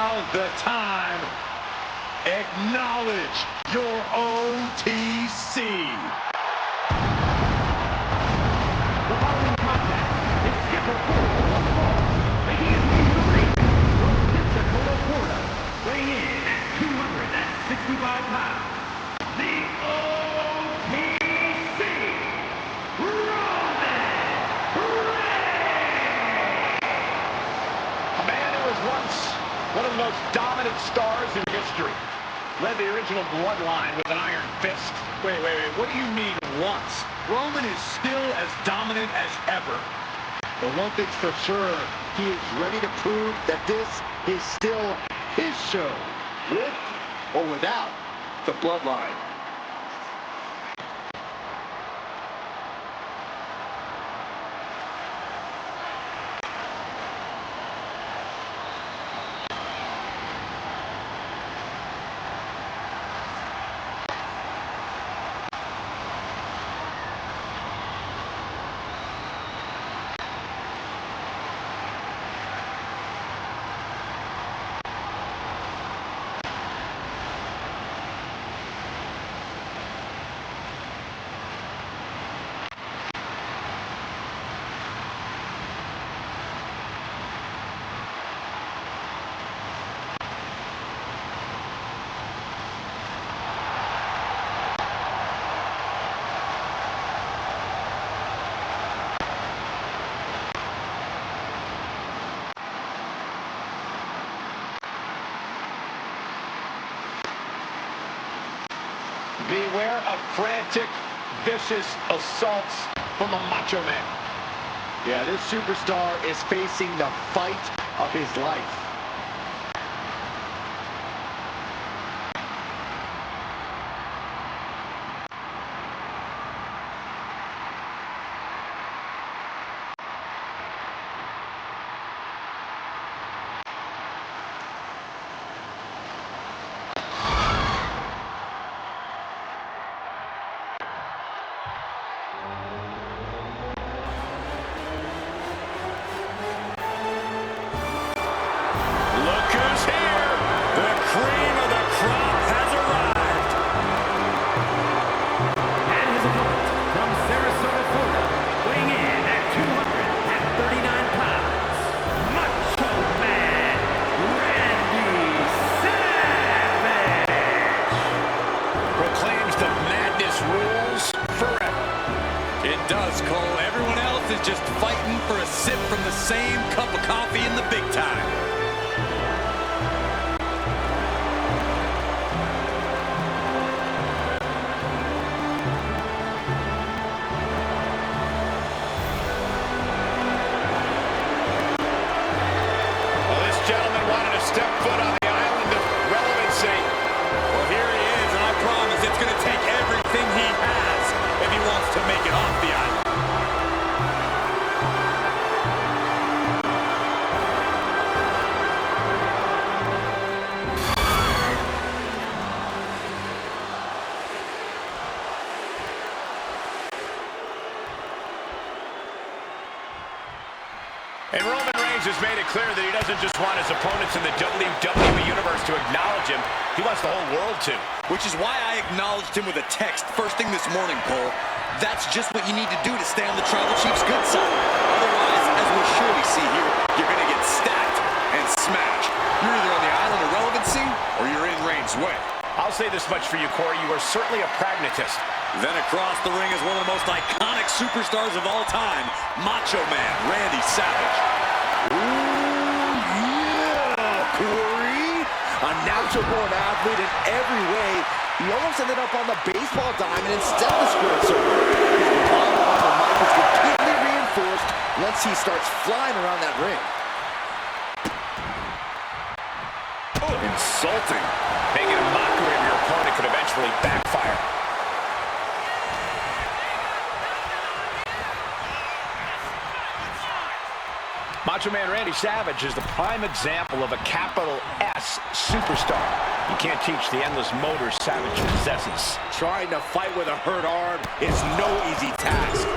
Now's the time. Acknowledge your OTC. The following contest is scheduled for one fall. Making his way to the ring from Pensacola, Florida, weighing in at 265 pounds, the OTC, Roman Reigns! A man who was once one of the most dominant stars in history. Led the original bloodline with an iron fist. Wait. What do you mean once? Roman is still as dominant as ever. But one thing's for sure, he is ready to prove that this is still his show, with or without the bloodline. Beware of frantic, vicious assaults from the Macho Man. Yeah, this superstar is facing the fight of his life. Look who's here! The cream of the crop has arrived! And his opponent from Sarasota, Florida, weighing in at 239 pounds, Macho Man Randy Savage! Proclaims the madness rules forever. It does, Cole. Everyone else is just fighting for a sip from the same cup of coffee in the big time. Well, this gentleman wanted to step foot on the island of relevancy. Well, here he is, and I promise it's going to take everything he has if he wants to make it off the island. And Roman Reigns has made it clear that he doesn't just want his opponents in the WWE Universe to acknowledge him. He wants the whole world to. Which is why I acknowledged him with a text first thing this morning, Cole. That's just what you need to do to stay on the Tribal Chief's good side. Otherwise, as we'll surely see here, you're going to get stacked and smashed. You're either on the island of relevancy or you're in Reigns' way. I'll say this much for you, Corey. You are certainly a pragmatist. Then across the ring is one of the most iconic superstars of all time, Macho Man Randy Savage. Ooh, yeah, Corey. A natural-born athlete in every way. He almost ended up on the baseball diamond instead of the square circle. His bottom on the mic is completely reinforced once he starts flying around that ring. Insulting. Making a mockery of your opponent could eventually backfire. Macho Man Randy Savage is the prime example of a capital S superstar. You can't teach the endless motor Savage possesses. Trying to fight with a hurt arm is no easy task.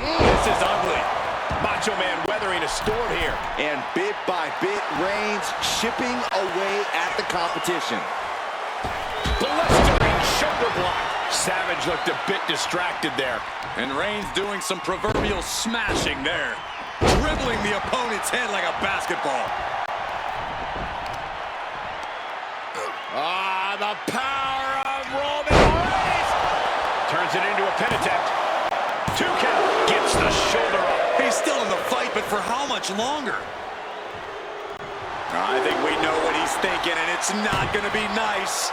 This is ugly. Macho Macho Man weathering a storm here. And bit by bit, Reigns chipping away at the competition. Blistering shoulder block. Savage looked a bit distracted there. And Reigns doing some proverbial smashing there. Dribbling the opponent's head like a basketball. Ah, the power of Roman Reigns. Turns it into a pin attempt. 2 count. Gets the shoulder up. He's still in the fight, but for how much longer? I think we know what he's thinking, and it's not going to be nice.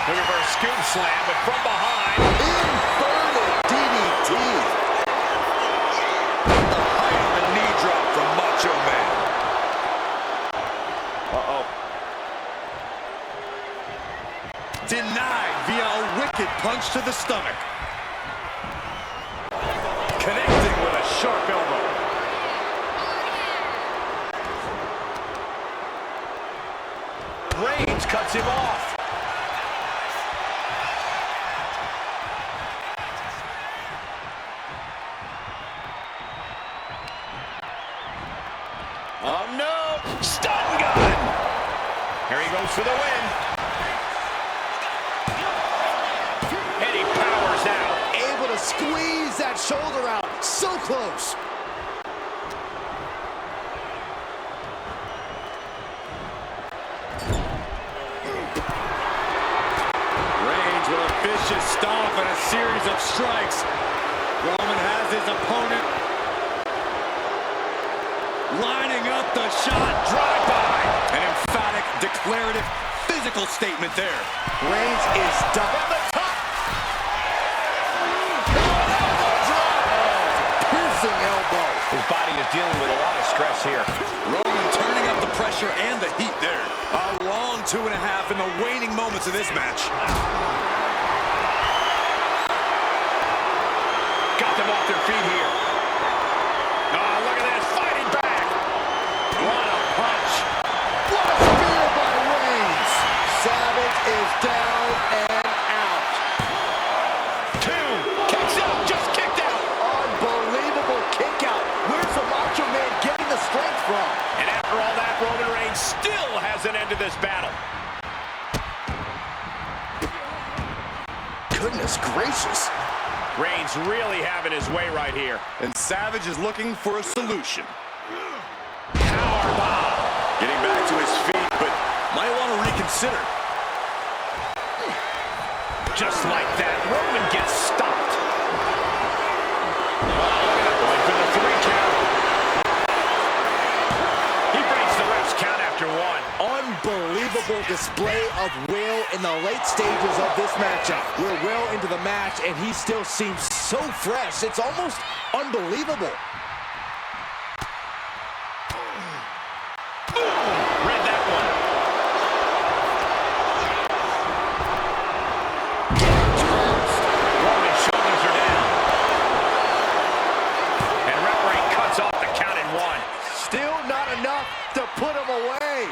Looking for a scoop slam, but from behind. Inferno DDT. The height of the knee drop from Macho Man. Uh-oh. Denied via a wicked punch to the stomach. Connecting with a sharp elbow. Reigns cuts him off. Oh no! Stun gun! Here he goes for the win. And he powers out. Able to squeeze that shoulder out. So close. Reigns with a vicious stomp and a series of strikes. Roman has his opponent lining up the shot. Drive-by. An emphatic, declarative, physical statement there. Reigns is done. From the top. Piercing elbow. His body is dealing with a lot of stress here. Roman turning up the pressure and the heat there. A long 2.5 in the waning moments of this match. Got them off their feet here. Oh, look at this. Fighting back. What a punch. What a spear by Reigns. Savage is down and out. 2. Kicks out. Just kicked out. Unbelievable kick out. Where's the Macho Man getting the strength from? And after all that, Roman Reigns still has an end to this battle. Goodness gracious. Reigns really having his way right here. And Savage is looking for a solution. Powerbomb. Getting back to his feet, but might want to reconsider. Just like that, Roman gets stopped. Going for the 3 count. He breaks the ref's count after 1. Unbelievable display of will in the late stages of this matchup. We're well into the match, and he still seems so fresh. It's almost unbelievable. Read that one. Roman's shoulders are down. And referee cuts off the count in 1. Still not enough to put him away.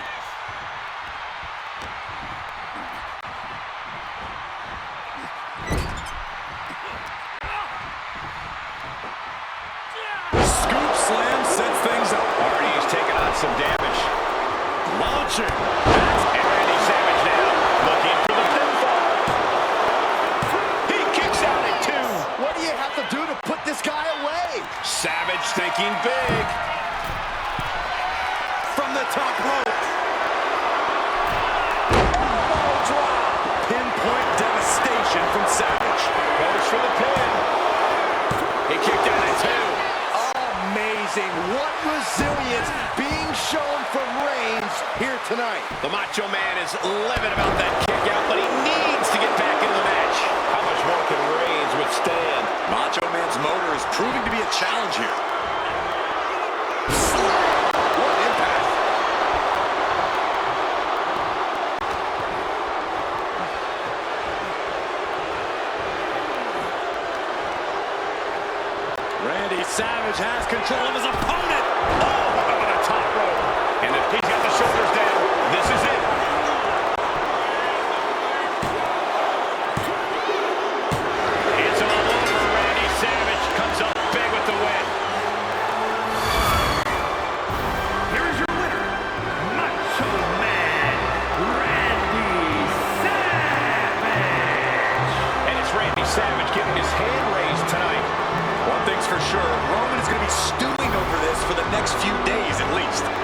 Scoop slam sets things up. Hardy's taking on some damage. Launching. And Randy Savage now looking for the pinfall. He kicks out at 2. What do you have to do to put this guy away? Savage thinking big. From the top rope. Pinpoint devastation from Savage. Goes for the pin. He kicked out at 2. Amazing. What resilience being shown from Reigns here tonight. The Macho Man is livid about that kick out, but he needs to get back into the match. How much more can Reigns withstand? Macho Man's motor is proving to be a challenge here. What impact. Randy Savage has control of his opponent. Oh, on the top rope. And if he's got the shoulders down, this is it. It's all over. Randy Savage comes days at least.